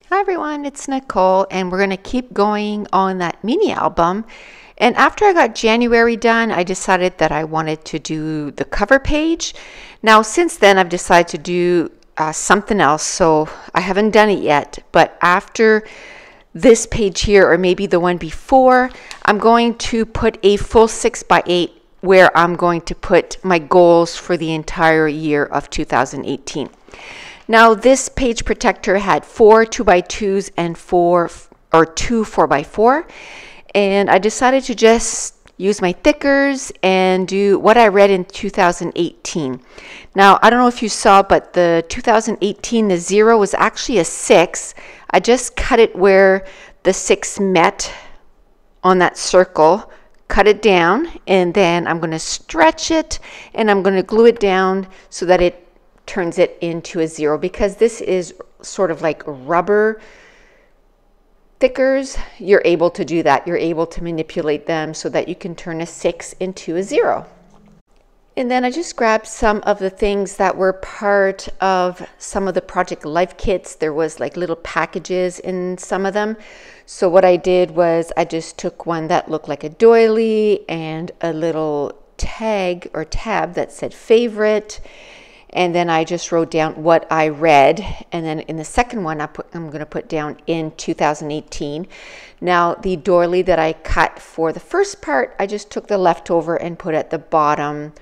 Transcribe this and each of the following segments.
Hi everyone, it's Nicole, and we're going to keep going on that mini album. And after I got January done, I decided that I wanted to do the cover page. Now, since then, I've decided to do something else, so I haven't done it yet. But after this page here, or maybe the one before, I'm going to put a full 6x8 where I'm going to put my goals for the entire year of 2018. Now, this page protector had 4 2x2s and two 4x4, and I decided to just use my thickers and do what I read in 2018. Now, I don't know if you saw, but the 2018, the 0 was actually a 6. I just cut it where the 6 met on that circle, cut it down, and then I'm going to stretch it and I'm going to glue it down so that it turns it into a 0, because this is sort of like rubber thickers. You're able to do that. You're able to manipulate them so that you can turn a 6 into a 0. And then I just grabbed some of the things that were part of some of the Project Life kits. There was like little packages in some of them. So what I did was I just took one that looked like a doily and a little tag or tab that said favorite. And then I just wrote down what I read. And then in the second one, I'm going to put down in 2018. Now, the doily that I cut for the first part, I just took the leftover and put at the bottom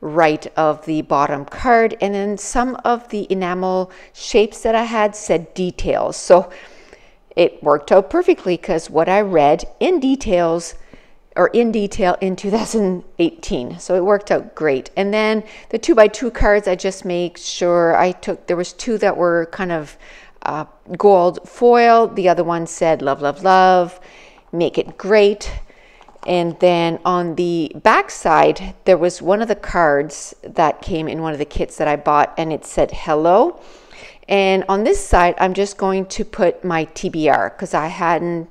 right of the bottom card. And then some of the enamel shapes that I had said details. So it worked out perfectly because what I read in detail in 2018. So it worked out great. And then the 2x2 cards, I just make sure there was 2 that were kind of gold foil. The other one said love, love, love, make it great. And then on the back side, there was one of the cards that came in one of the kits that I bought, and it said hello. And on this side, I'm just going to put my TBR because I hadn't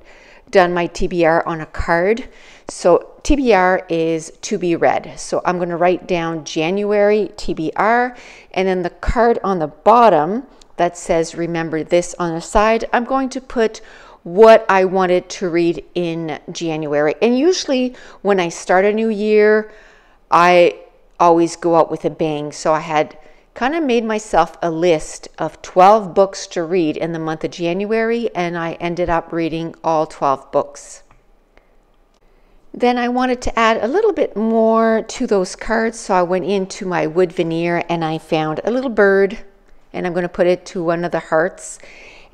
done my TBR on a card. So TBR is to be read. So I'm going to write down January TBR, and then the card on the bottom that says remember this on the side, I'm going to put what I wanted to read in January. And usually when I start a new year, I always go out with a bang. So I had kind of made myself a list of 12 books to read in the month of January, and I ended up reading all 12 books. Then I wanted to add a little bit more to those cards, so I went into my wood veneer and I found a little bird, and I'm going to put it to one of the hearts.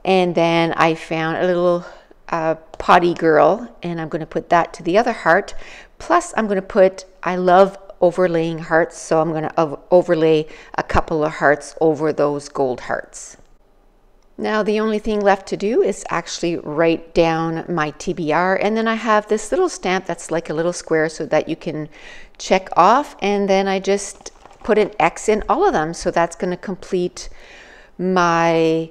And then I found a little potty girl, and I'm going to put that to the other heart. Plus I'm going to put, I love overlaying hearts, so I'm going to overlay a couple of hearts over those gold hearts. Now the only thing left to do is actually write down my TBR, and then I have this little stamp that's like a little square so that you can check off, and then I just put an X in all of them. So that's going to complete my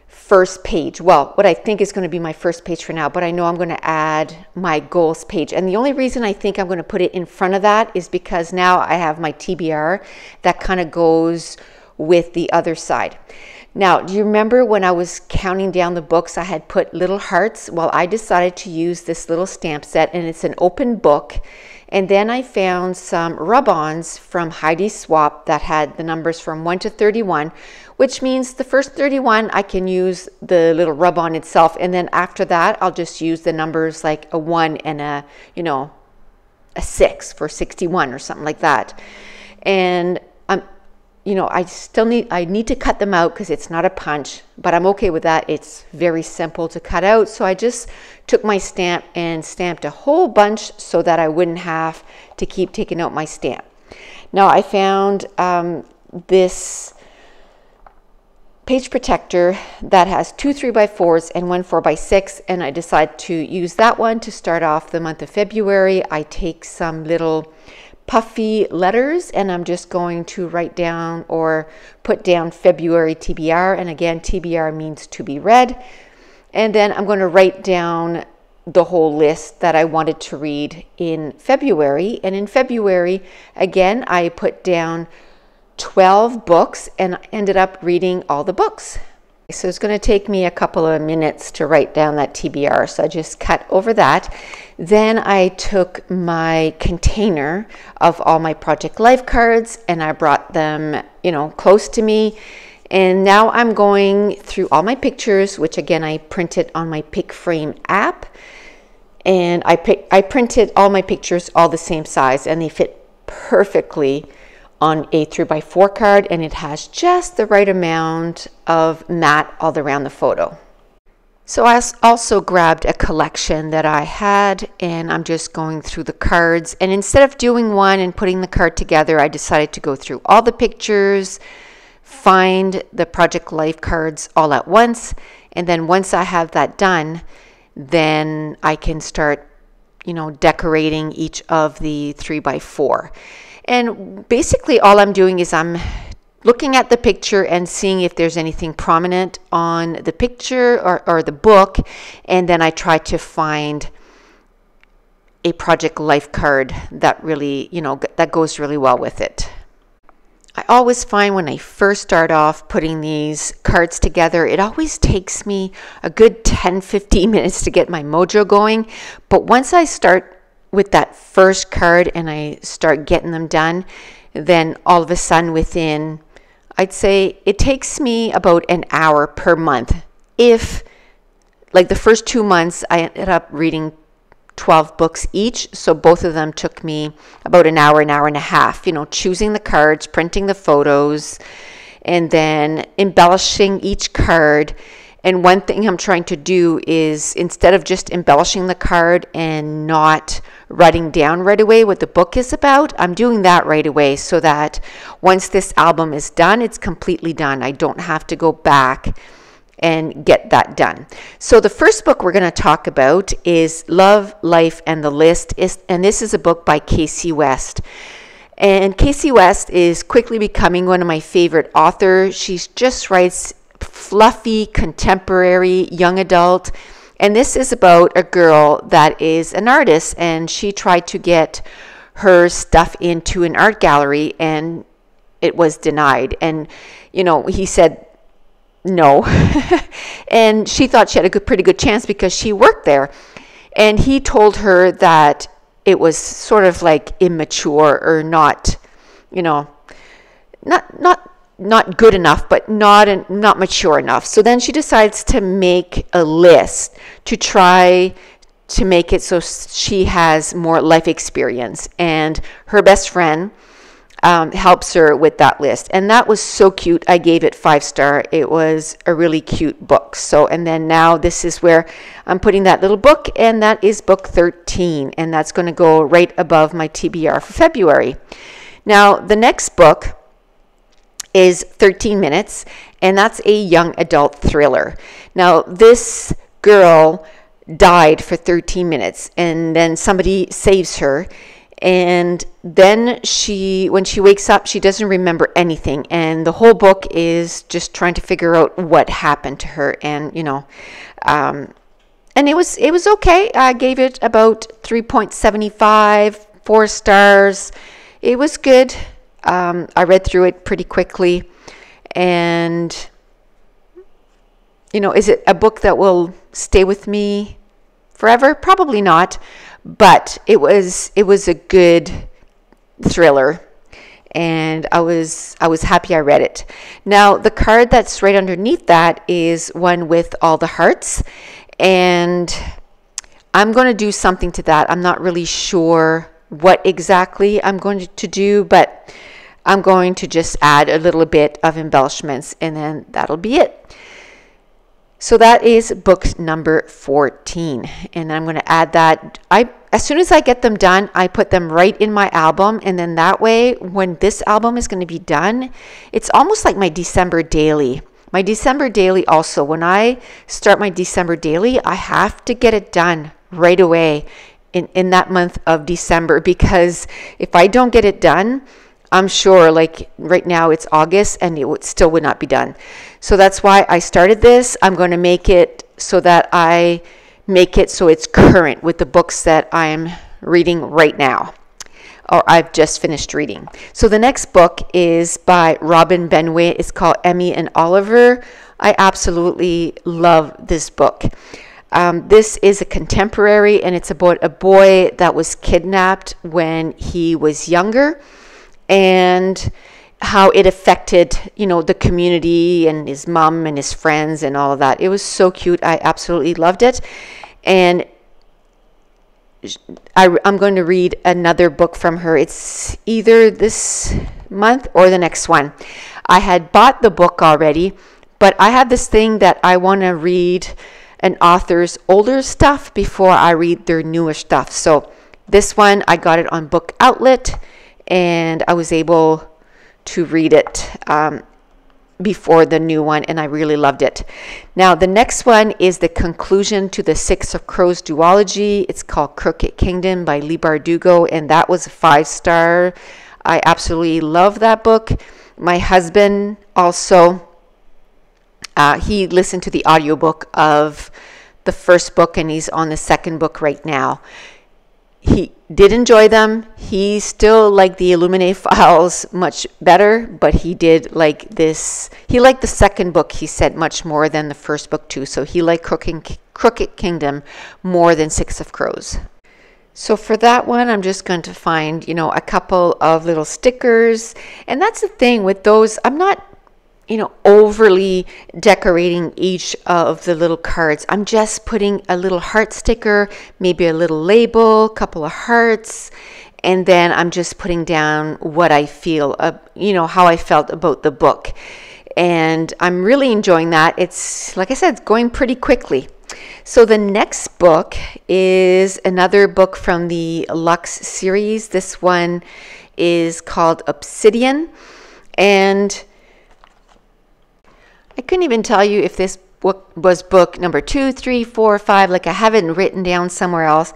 first page. Well, what I think is going to be my first page for now, but I know I'm going to add my goals page. And the only reason I think I'm going to put it in front of that is because now I have my TBR that kind of goes with the other side. Now, do you remember when I was counting down the books, I had put little hearts? Well, I decided to use this little stamp set, and it's an open book. And then I found some rub-ons from Heidi Swapp that had the numbers from 1 to 31, which means the first 31 I can use the little rub-on itself, and then after that I'll just use the numbers like a 1 and a 6 for 61 or something like that. And I need to cut them out because it's not a punch, but I'm okay with that. It's very simple to cut out. So I just took my stamp and stamped a whole bunch so that I wouldn't have to keep taking out my stamp. Now I found this page protector that has 2 3x4s and 1 4x6, and I decided to use that one to start off the month of February. I take some little puffy letters, and I'm just going to write down or put down February TBR, and again TBR means to be read. And then I'm going to write down the whole list that I wanted to read in February. And in February, again, I put down 12 books and ended up reading all the books. So it's going to take me a couple of minutes to write down that TBR. So I just cut over that. Then I took my container of all my Project Life cards and I brought them, close to me. And now I'm going through all my pictures, which again, I printed on my Pick Frame app. And I printed all my pictures all the same size and they fit perfectly on a 3x4 card, and it has just the right amount of matte all around the photo. So I also grabbed a collection that I had, and I'm just going through the cards, and instead of doing one and putting the card together, I decided to go through all the pictures, find the Project Life cards all at once, and then once I have that done, then I can start decorating each of the 3x4. And basically all I'm doing is I'm looking at the picture and seeing if there's anything prominent on the picture or the book, and then I try to find a Project Life card that really, that goes really well with it. I always find when I first start off putting these cards together, it always takes me a good 10-15 minutes to get my mojo going. But once I start with that first card and I start getting them done, then all of a sudden within, I'd say it takes me about an hour per month. If like the first 2 months, I ended up reading 12 books each. So both of them took me about an hour and a half, choosing the cards, printing the photos, and then embellishing each card. And one thing I'm trying to do is, instead of just embellishing the card and not writing down right away what the book is about, I'm doing that right away so that once this album is done, it's completely done. I don't have to go back and get that done. So the first book we're going to talk about is Love, Life, and the List. And this is a book by Casey West. And Casey West is quickly becoming one of my favorite authors. She just writes fluffy, contemporary, young adult. And this is about a girl that is an artist, and she tried to get her stuff into an art gallery and it was denied. And, he said no. And she thought she had a pretty good chance because she worked there. And he told her that it was sort of like immature or not, not good enough, but not mature enough. So then she decides to make a list to try to make it so she has more life experience. And her best friend helps her with that list. And that was so cute. I gave it 5-star. It was a really cute book. So, and then now this is where I'm putting that little book, and that is book 13. And that's going to go right above my TBR for February. Now, the next book is 13 Minutes, and that's a young adult thriller. Now, this girl died for 13 minutes, and then somebody saves her, and then when she wakes up, she doesn't remember anything, and the whole book is just trying to figure out what happened to her. And and it was okay. I gave it about 3.75, 4 stars. It was good. I read through it pretty quickly, and is it a book that will stay with me forever? Probably not, but it was a good thriller, and I was happy I read it. Now, the card that's right underneath that is one with all the hearts, and I'm going to do something to that. I'm not really sure what exactly I'm going to do, but I'm going to just add a little bit of embellishments, and then that'll be it. So that is book number 14, and I'm going to add that. As soon as I get them done, I put them right in my album, and then that way, when this album is going to be done, it's almost like my December daily. My December daily also, when I start my December daily, I have to get it done right away in that month of December, because if I don't get it done, I'm sure, like right now it's August and it still would not be done. So that's why I started this. I'm going to make it so that I make it so it's current with the books that I'm reading right now, or I've just finished reading. So the next book is by Robin Benway. It's called Emmy and Oliver. I absolutely love this book. This is a contemporary, and it's about a boy that was kidnapped when he was younger, and how it affected, the community and his mom and his friends and all of that. It was so cute. I absolutely loved it. And I'm going to read another book from her. It's either this month or the next one. I had bought the book already, but I have this thing that I want to read an author's older stuff before I read their newer stuff. So this one, I got it on Book Outlet, and I was able to read it before the new one, and I really loved it. Now, the next one is the conclusion to the Six of Crows duology. It's called Crooked Kingdom by Leigh Bardugo, and that was a 5-star. I absolutely love that book. My husband also, he listened to the audiobook of the first book, and he's on the second book right now. He did enjoy them. He still liked the Illuminae files much better, but he did like this. He liked the second book, he said, much more than the first book too. So he liked Crooked Kingdom more than Six of Crows. So for that one, I'm just going to find, a couple of little stickers. And that's the thing with those. I'm not overly decorating each of the little cards. I'm just putting a little heart sticker, maybe a little label, a couple of hearts, and then I'm just putting down what I feel, how I felt about the book. And I'm really enjoying that. It's, like I said, it's going pretty quickly. So the next book is another book from the Lux series. This one is called Obsidian, and I couldn't even tell you if this book was book number 2, 3, 4, 5. Like, I have it written down somewhere else,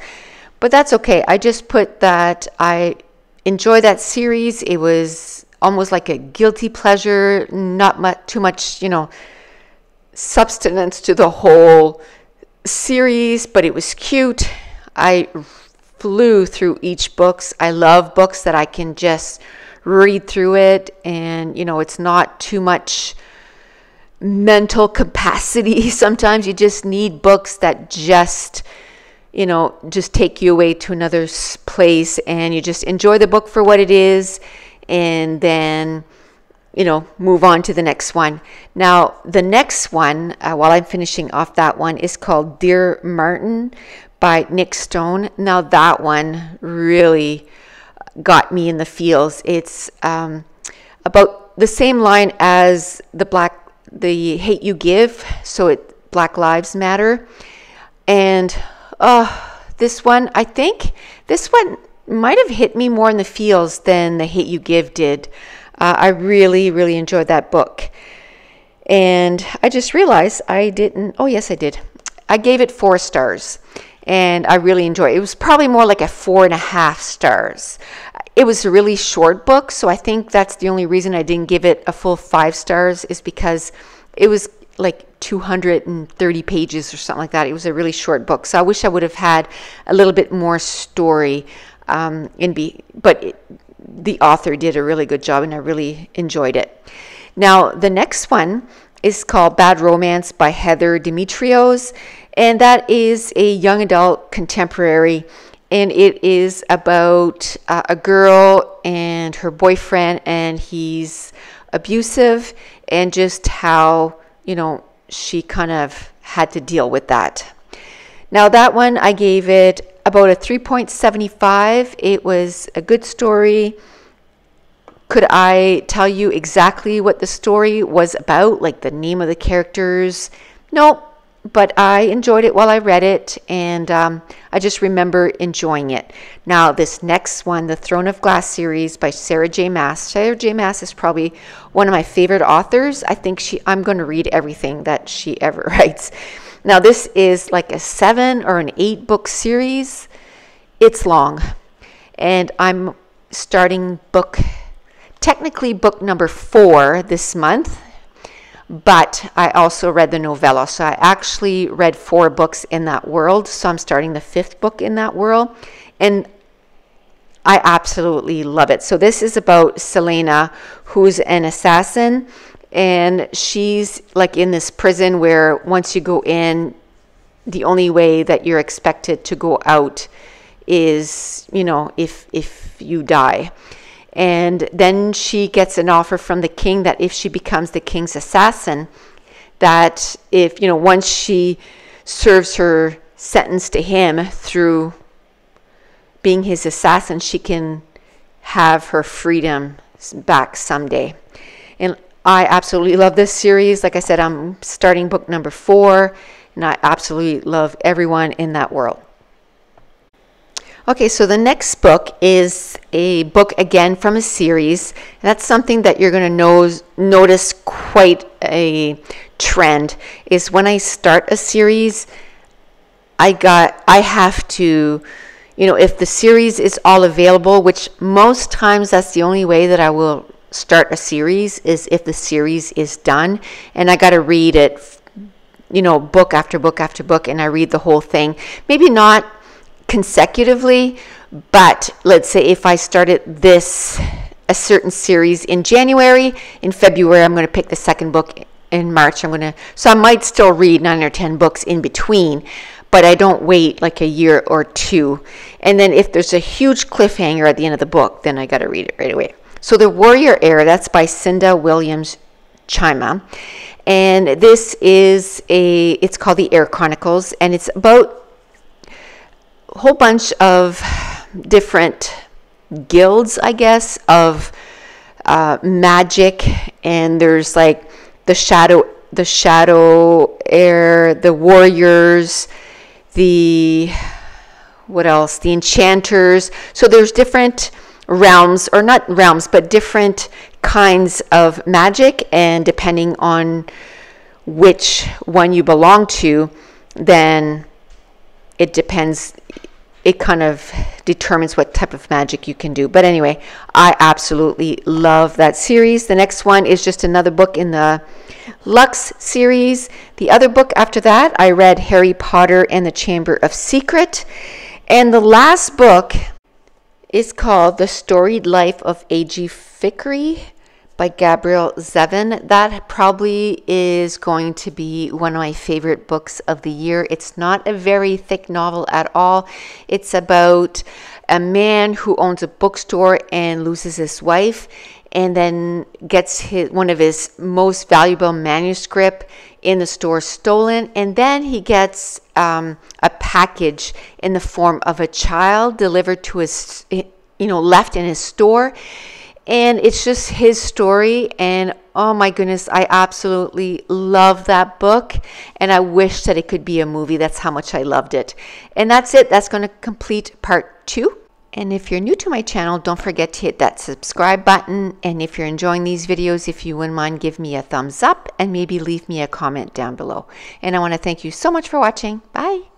but that's okay. I just put that I enjoy that series. It was almost like a guilty pleasure, not too much, substance to the whole series, but it was cute. I flew through each books. I love books that I can just read through it, and it's not too much mental capacity. Sometimes you just need books that just take you away to another place, and you just enjoy the book for what it is, and then move on to the next one. Now, the next one, while I'm finishing off that one, is called Dear Martin by Nick Stone. Now, that one really got me in the feels. It's about the same line as the Hate You Give, so Black Lives Matter. And this one, I think this one might have hit me more in the feels than the Hate You Give did. I really, really enjoyed that book. And I just realized I didn't, oh yes I did. I gave it 4 stars, and I really enjoyed it. It was probably more like a 4.5 stars. It was a really short book, so I think that's the only reason I didn't give it a full 5 stars, is because it was like 230 pages or something like that. It was a really short book, so I wish I would have had a little bit more story but the author did a really good job, and I really enjoyed it. Now, the next one is called Bad Romance by Heather Demetrios, and that is a young adult contemporary, and it is about a girl and her boyfriend, and he's abusive, and just how she kind of had to deal with that. Now, that one, I gave it about a 3.75. It was a good story. Could I tell you exactly what the story was about, like the name of the characters? No, but I enjoyed it while I read it, and I just remember enjoying it. Now, this next one, the Throne of Glass series by Sarah J. Maas. Sarah J. Maas is probably one of my favorite authors. I think I'm going to read everything that she ever writes. Now, this is like a 7 or an 8 book series. It's long, and I'm starting technically book number 4 this month, but I also read the novella. So I actually read 4 books in that world. So I'm starting the 5th book in that world, and I absolutely love it. So this is about Selena, who's an assassin, And she's like in this prison where once you go in, the only way that you're expected to go out is, you know, if you die. And then she gets an offer from the king that if she becomes the king's assassin, that if, you know, once she serves her sentence to him through being his assassin, she can have her freedom back someday. And I absolutely love this series. Like I said, I'm starting book number 4, and I absolutely love everyone in that world. Okay, so the next book is a book again from a series. That's something that you're going to notice quite a trend, is when I start a series, I have to, you know, if the series is all available, which most times that's the only way that I will start a series, is if the series is done, and I got to read it, you know, book after book after book, and I read the whole thing. Maybe not consecutively, but let's say if I started a certain series in January, in February I'm going to pick the second book, in March so I might still read 9 or 10 books in between, but I don't wait like a year or two. And then if there's a huge cliffhanger at the end of the book, then I got to read it right away. So The Warrior Heir, that's by Cinda Williams Chima. And this is it's called The Heir Chronicles, and it's about a whole bunch of different guilds, I guess, of magic. And there's like the shadow heir, the warriors, what else? The enchanters. So there's different realms, or not realms, but different kinds of magic, and depending on which one you belong to, then it depends. It kind of determines what type of magic you can do. But anyway, I absolutely love that series. The next one is just another book in the Lux series. The other book after that, I read Harry Potter and the Chamber of Secret. And the last book is called The Storied Life of A.G. Fickery by Gabrielle Zevin. That probably is going to be one of my favorite books of the year. It's not a very thick novel at all. It's about a man who owns a bookstore and loses his wife, and then gets one of his most valuable manuscript in the store stolen, and then he gets a package in the form of a child delivered to his, left in his store. And it's just his story, and oh my goodness, I absolutely love that book, and I wish that it could be a movie. That's how much I loved it. And that's it. That's going to complete part 2. And if you're new to my channel, don't forget to hit that subscribe button. And if you're enjoying these videos, if you wouldn't mind, give me a thumbs up and maybe leave me a comment down below. And I want to thank you so much for watching. Bye.